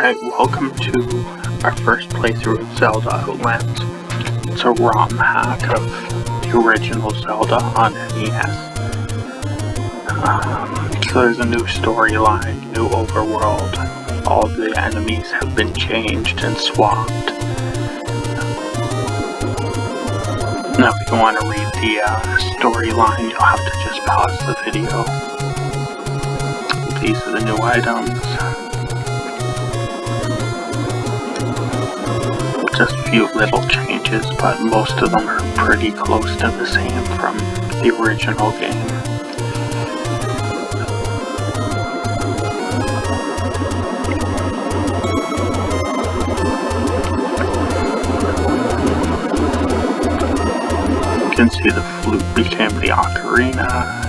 Alright, welcome to our first playthrough of Zelda Outlands. It's a ROM hack of the original Zelda on NES. So there's a new storyline, new overworld. All of the enemies have been changed and swapped. Now if you want to read the storyline, you'll have to just pause the video. These are the new items. Just a few little changes, but most of them are pretty close to the same from the original game. You can see the flute became the ocarina.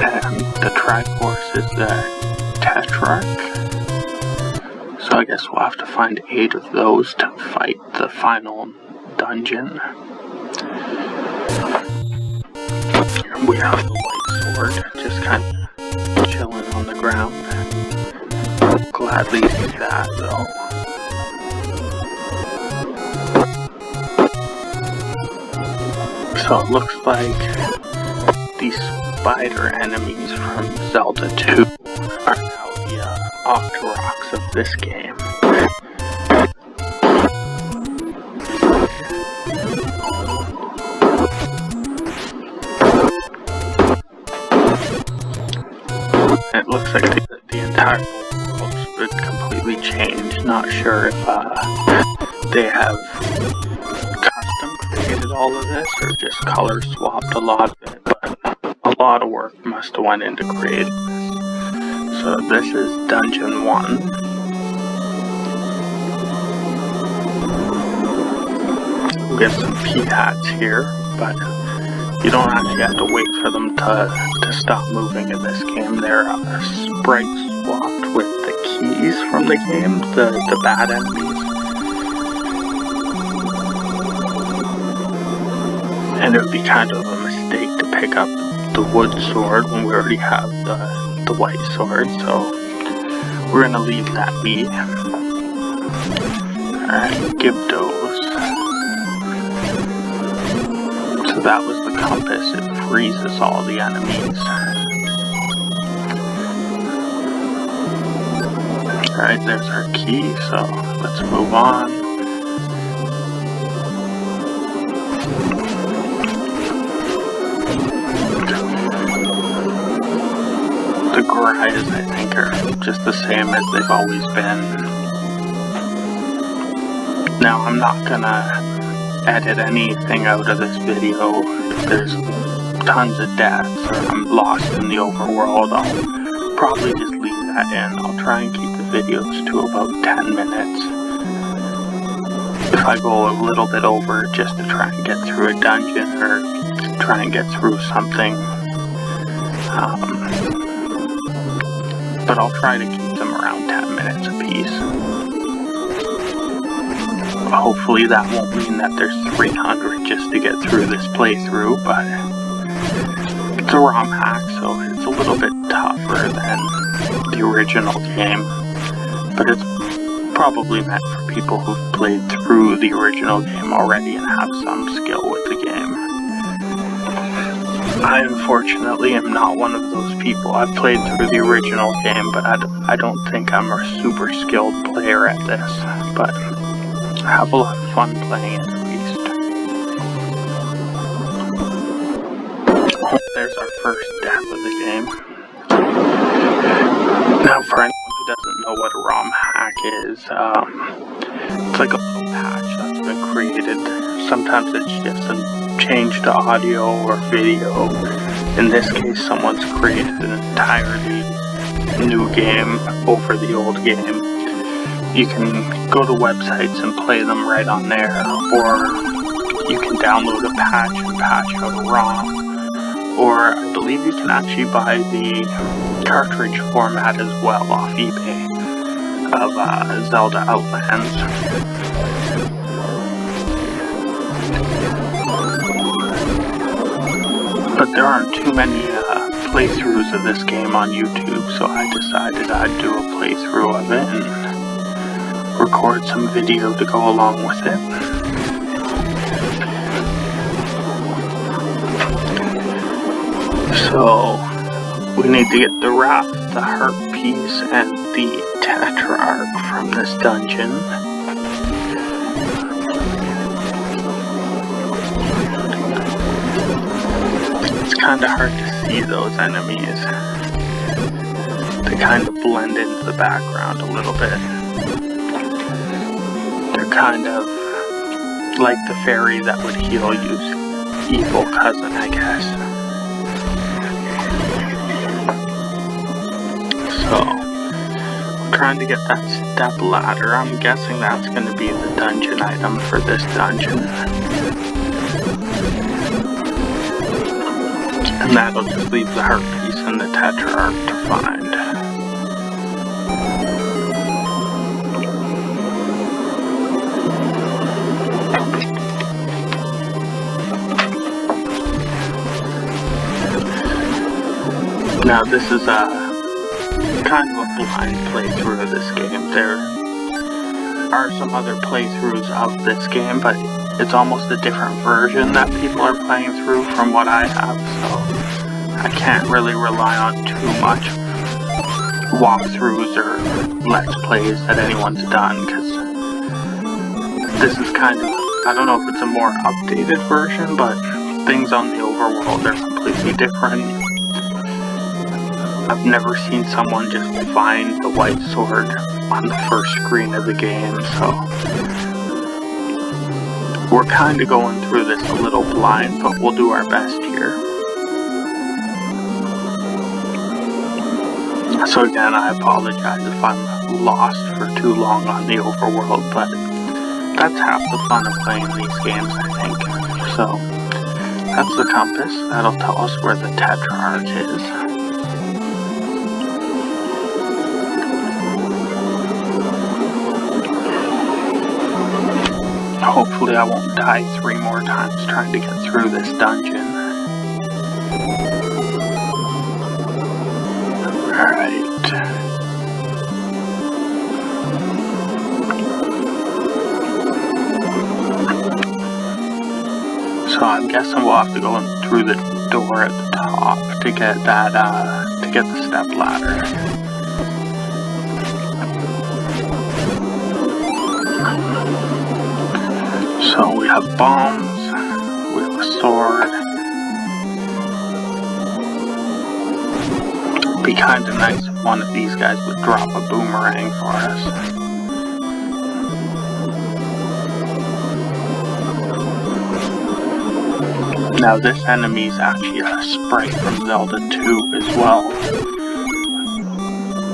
And the Triforce is the Tetrarch. So I guess we'll have to find 8 of those to fight the final dungeon. We have the white sword just kind of chilling on the ground. Gladly do that though. So it looks like these spider enemies from Zelda 2 are now the Octoroks of this game. It looks like the entire world's been completely changed. Not sure if they have custom created all of this or just color swapped a lot of it, but a lot of work must have went into creating this. So this is Dungeon 1. We'll get some P-hats here, but you don't actually have to wait for them to stop moving in this game. They're sprites swapped with the keys from the game, the bad enemies. And it would be kind of a mistake to pick up the wood sword when we already have the white sword, so we're gonna leave that be. Alright, give those. So that was the compass, it freezes all the enemies. Alright, there's our key, so let's move on. The Gries, I think, are just the same as they've always been. Now, I'm not gonna edit anything out of this video. If there's tons of deaths or I'm lost in the overworld, I'll probably just leave that in. I'll try and keep the videos to about 10 minutes. If I go a little bit over just to try and get through a dungeon or try and get through something, but I'll try to keep them around 10 minutes apiece. Hopefully that won't mean that there's 300 just to get through this playthrough, but it's a ROM hack, so it's a little bit tougher than the original game. But it's probably meant for people who've played through the original game already and have some skill with the game. I unfortunately am not one of those people. I've played through the original game, but I don't think I'm a super skilled player at this. But I have a lot of fun playing it, at least. Oh, there's our first death of the game. Now, for anyone who doesn't know what a ROM hack is, it's like a little patch that's been created. Sometimes it's just a change to audio or video. In this case, someone's created an entirely new game over the old game. You can go to websites and play them right on there, or you can download a patch and patch out a ROM, or I believe you can actually buy the cartridge format as well off eBay of Zelda Outlands. but there aren't too many playthroughs of this game on YouTube, so I decided I'd do a playthrough of it and record some video to go along with it. So we need to get the raft, the heart piece, and the tetrarch from this dungeon. It's kind of hard to see those enemies. They kind of blend into the background a little bit. They're kind of like the fairy that would heal you's evil cousin, I guess. So, I'm trying to get that step ladder. I'm guessing that's going to be the dungeon item for this dungeon. And that'll just leave the heart piece and the tetrarch to find. Now this is kind of a blind playthrough of this game. There are some other playthroughs of this game, but it's almost a different version that people are playing through from what I have, so I can't really rely on too much walkthroughs or let's plays that anyone's done, because this is kind of, I don't know if it's a more updated version, but things on the overworld are completely different. I've never seen someone just find the white sword on the first screen of the game, so we're kind of going through this a little blind, but we'll do our best here. So again, I apologize if I'm lost for too long on the overworld, but that's half the fun of playing these games, I think. So, that's the compass. That'll tell us where the tetrarch is. Hopefully I won't die 3 more times trying to get through this dungeon. Alright. So I'm guessing we'll have to go in through the door at the top to get that, to get the step ladder. So we have bombs, we have a sword. It'd be kind of nice if one of these guys would drop a boomerang for us. Now this enemy is actually a sprite from Zelda 2 as well.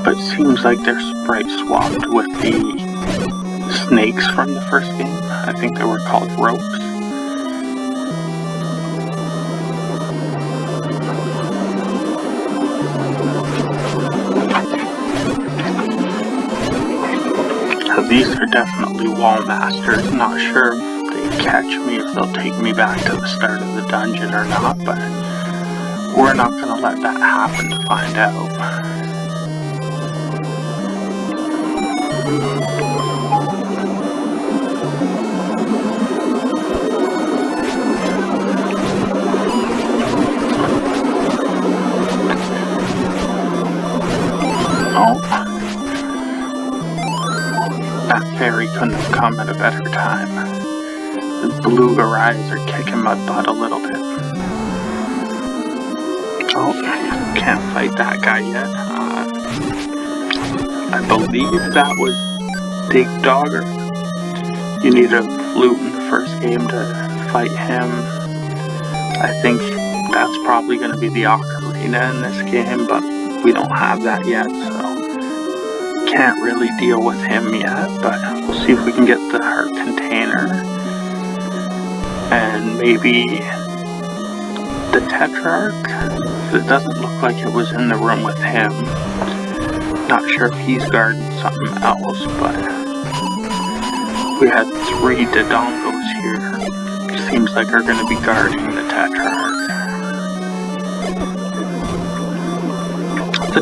But it seems like they're sprite swapped with the snakes from the first game. I think they were called ropes. So these are definitely wall masters. Not sure if they catch me, if they'll take me back to the start of the dungeon or not, but we're not going to let that happen to find out. That fairy couldn't have come at a better time. The blue eyes are kicking my butt a little bit. Oh, can't fight that guy yet. I believe that was Dig Dogger. You need a flute in the first game to fight him. I think that's probably going to be the ocarina in this game, but we don't have that yet, so can't really deal with him yet, but we'll see if we can get the heart container and maybe the tetrarch. It doesn't look like it was in the room with him. Not sure if he's guarding something else, but we had 3 Dodongos here. Seems like are going to be guarding the tetrarch.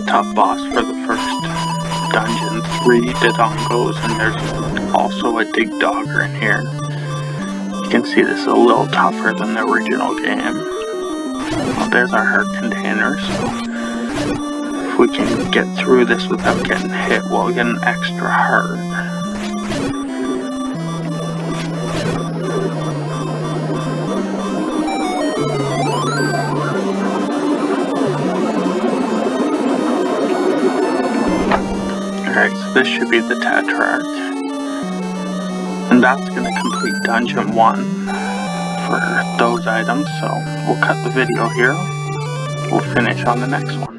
tough boss for the first dungeon, 3 Dodongos, and there's also a Dig Dogger in here. You can see this is a little tougher than the original game. Well, there's our heart container, so if we can get through this without getting hit, we'll get an extra heart. Alright, so this should be the Tetrarch. And that's going to complete Dungeon 1 for those items, so we'll cut the video here. We'll finish on the next one.